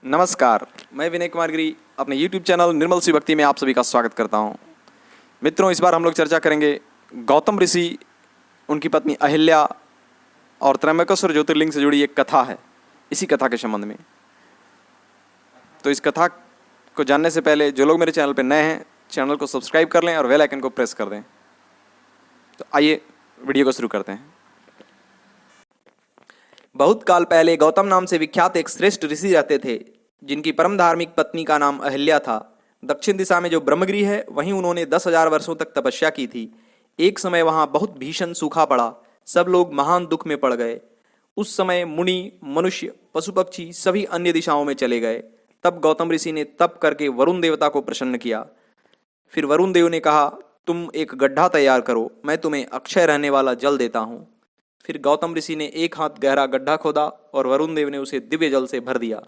नमस्कार, मैं विनय कुमार गिरी अपने YouTube चैनल निर्मल सी भक्ति में आप सभी का स्वागत करता हूं। मित्रों, इस बार हम लोग चर्चा करेंगे गौतम ऋषि, उनकी पत्नी अहिल्या और त्र्यंबकेश्वर ज्योतिर्लिंग से जुड़ी एक कथा है। इसी कथा के संबंध में तो इस कथा को जानने से पहले जो लोग मेरे चैनल पर नए हैं, चैनल को सब्सक्राइब कर लें और बेल आइकन को प्रेस कर दें। तो आइए वीडियो को शुरू करते हैं। बहुत काल पहले गौतम नाम से विख्यात एक श्रेष्ठ ऋषि रहते थे, जिनकी परम धार्मिक पत्नी का नाम अहिल्या था। दक्षिण दिशा में जो ब्रह्मगिरी है, वहीं उन्होंने 10,000 वर्षों तक तपस्या की थी। एक समय वहां बहुत भीषण सूखा पड़ा, सब लोग महान दुख में पड़ गए। उस समय मुनि, मनुष्य, पशु पक्षी सभी अन्य दिशाओं में चले गए। तब गौतम ऋषि ने तप करके वरुण देवता को प्रसन्न किया। फिर वरुण देव ने कहा, तुम एक गड्ढा तैयार करो, मैं तुम्हें अक्षय रहने वाला जल देता हूं। फिर गौतम ऋषि ने एक हाथ गहरा गड्ढा खोदा और वरुण देव ने उसे दिव्य जल से भर दिया।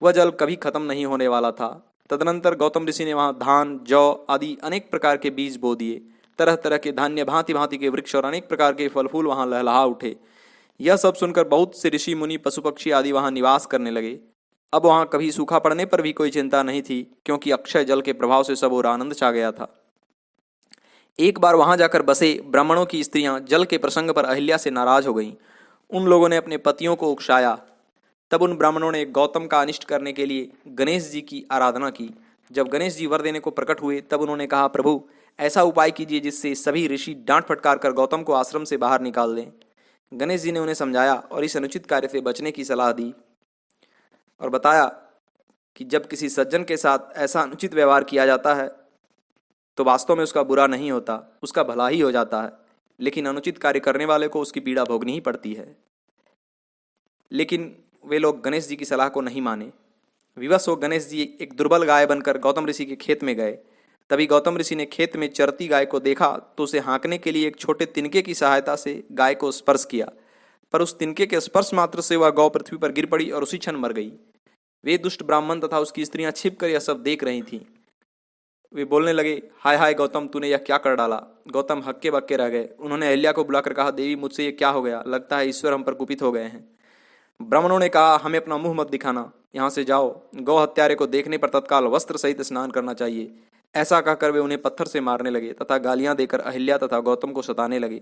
वह जल कभी खत्म नहीं होने वाला था। तदनंतर गौतम ऋषि ने वहां धान, जौ आदि अनेक प्रकार के बीज बो दिए। तरह तरह के धान्य, भांति भांति के वृक्ष और अनेक प्रकार के फल फूल वहां लहलहा उठे। यह सब सुनकर बहुत से ऋषि, मुनि, पशु पक्षी आदि वहां निवास करने लगे। अब वहां कभी सूखा पड़ने पर भी कोई चिंता नहीं थी, क्योंकि अक्षय जल के प्रभाव से सब और आनंद छा गया था। एक बार वहां जाकर बसे ब्राह्मणों की स्त्रियां जल के प्रसंग पर अहिल्या से नाराज हो गईं। उन लोगों ने अपने पतियों को उकसाया। तब उन ब्राह्मणों ने गौतम का अनिष्ट करने के लिए गणेश जी की आराधना की। जब गणेश जी वर देने को प्रकट हुए, तब उन्होंने कहा, प्रभु ऐसा उपाय कीजिए जिससे सभी ऋषि डांट फटकार कर गौतम को आश्रम से बाहर निकाल दें। गणेश जी ने उन्हें समझाया और इस अनुचित कार्य से बचने की सलाह दी और बताया कि जब किसी सज्जन के साथ ऐसा अनुचित व्यवहार किया जाता है तो वास्तव में उसका बुरा नहीं होता, उसका भला ही हो जाता है। लेकिन अनुचित कार्य करने वाले को उसकी पीड़ा भोगनी ही पड़ती है। लेकिन वे लोग गणेश जी की सलाह को नहीं माने। विवश हो गणेश जी एक दुर्बल गाय बनकर गौतम ऋषि के खेत में गए। तभी गौतम ऋषि ने खेत में चरती गाय को देखा तो उसे हाँकने के लिए एक छोटे तिनके की सहायता से गाय को स्पर्श किया, पर उस तिनके के स्पर्श मात्र से वह गौ पृथ्वी पर गिर पड़ी और उसी क्षण मर गई। वे दुष्ट ब्राह्मण तथा उसकी स्त्रियां छिपकर यह सब देख रही थीं। वे बोलने लगे, हाय हाय गौतम, तूने यह क्या कर डाला। गौतम हक्के बक्के रह गए। उन्होंने अहिल्या को बुलाकर कहा, देवी मुझसे ये क्या हो गया, लगता है ईश्वर हम पर कुपित हो गए हैं। ब्राह्मणों ने कहा, हमें अपना मुंह मत दिखाना, यहाँ से जाओ। गौ हत्यारे को देखने पर तत्काल वस्त्र सहित स्नान करना चाहिए। ऐसा कहकर वे उन्हें पत्थर से मारने लगे तथा गालियां देकर अहिल्या तथा गौतम को सताने लगे।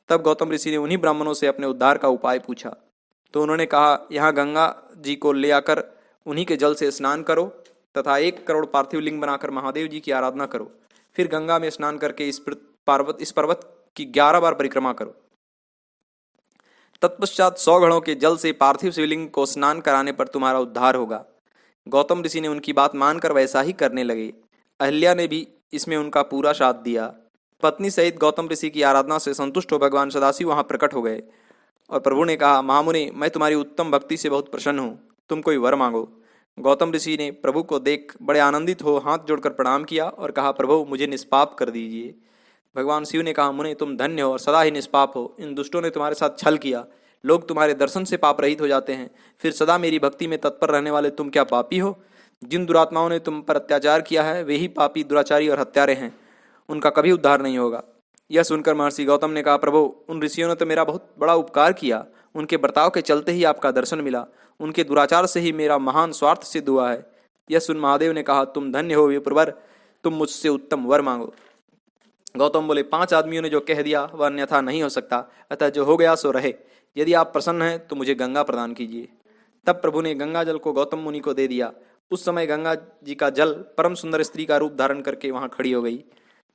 तब गौतम ऋषि ने उन्हीं ब्राह्मणों से अपने उद्धार का उपाय पूछा। तो उन्होंने कहा, यहाँ गंगा जी को ले आकर उन्हीं के जल से स्नान करो तथा 1 करोड़ पार्थिव लिंग बनाकर महादेव जी की आराधना करो। फिर गंगा में स्नान करके इस पर्वत की 11 बार परिक्रमा करो। तत्पश्चात 100 घड़ों के जल से पार्थिव शिवलिंग को स्नान कराने पर तुम्हारा उद्धार होगा। गौतम ऋषि ने उनकी बात मानकर वैसा ही करने लगे। अहिल्या ने भी इसमें उनका पूरा साथ दिया। पत्नी सहित गौतम ऋषि की आराधना से संतुष्ट हो भगवान सदाशिव वहां प्रकट हो गए और प्रभु ने कहा, महामुनि, मैं तुम्हारी उत्तम भक्ति से बहुत प्रसन्न हूँ, तुम कोई वर मांगो। गौतम ऋषि ने प्रभु को देख बड़े आनंदित हो हाथ जोड़कर प्रणाम किया और कहा, प्रभु मुझे निष्पाप कर दीजिए। भगवान शिव ने कहा, मुनि तुम धन्य हो और सदा ही निष्पाप हो। इन दुष्टों ने तुम्हारे साथ छल किया, लोग तुम्हारे दर्शन से पाप रहित हो जाते हैं। फिर सदा मेरी भक्ति में तत्पर रहने वाले तुम क्या पापी हो? जिन दुरात्माओं ने तुम पर अत्याचार किया है, वे ही पापी, दुराचारी और हत्यारे हैं। उनका कभी उद्धार नहीं होगा। यह सुनकर महर्षि गौतम ने कहा, प्रभु उन ऋषियों ने तो मेरा बहुत बड़ा उपकार किया, उनके बर्ताव के चलते ही आपका दर्शन मिला, उनके दुराचार से ही मेरा महान स्वार्थ सिद्ध हुआ है। यह सुन महादेव ने कहा, तुम धन्य हो विप्रवर, तुम मुझसे उत्तम वर मांगो। गौतम बोले, 5 आदमियों ने जो कह दिया वह अन्यथा नहीं हो सकता, अतः जो हो गया सो रहे। यदि आप प्रसन्न हैं तो मुझे गंगा प्रदान कीजिए। तब प्रभु ने गंगा जल को गौतम मुनि को दे दिया। उस समय गंगा जी का जल परम सुंदर स्त्री का रूप धारण करके वहां खड़ी हो गई।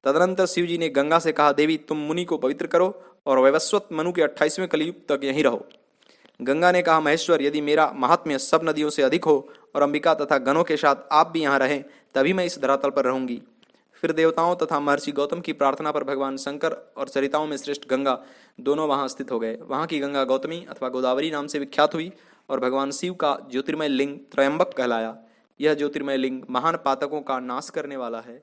तदनंतर शिव जी ने गंगा से कहा, देवी तुम मुनि को पवित्र करो और वैवस्वत मनु के 28वें कलयुग तक यहीं रहो। गंगा ने कहा, महेश्वर, यदि मेरा महात्म्य सब नदियों से अधिक हो और अंबिका तथा गणों के साथ आप भी यहाँ रहें, तभी मैं इस धरातल पर रहूंगी। फिर देवताओं तथा महर्षि गौतम की प्रार्थना पर भगवान शंकर और सरिताओं में श्रेष्ठ गंगा दोनों वहां स्थित हो गए। वहां की गंगा गौतमी अथवा गोदावरी नाम से विख्यात हुई और भगवान शिव का ज्योतिर्मय लिंग त्रयंबक कहलाया। यह ज्योतिर्मय लिंग महान पातकों का नाश करने वाला है।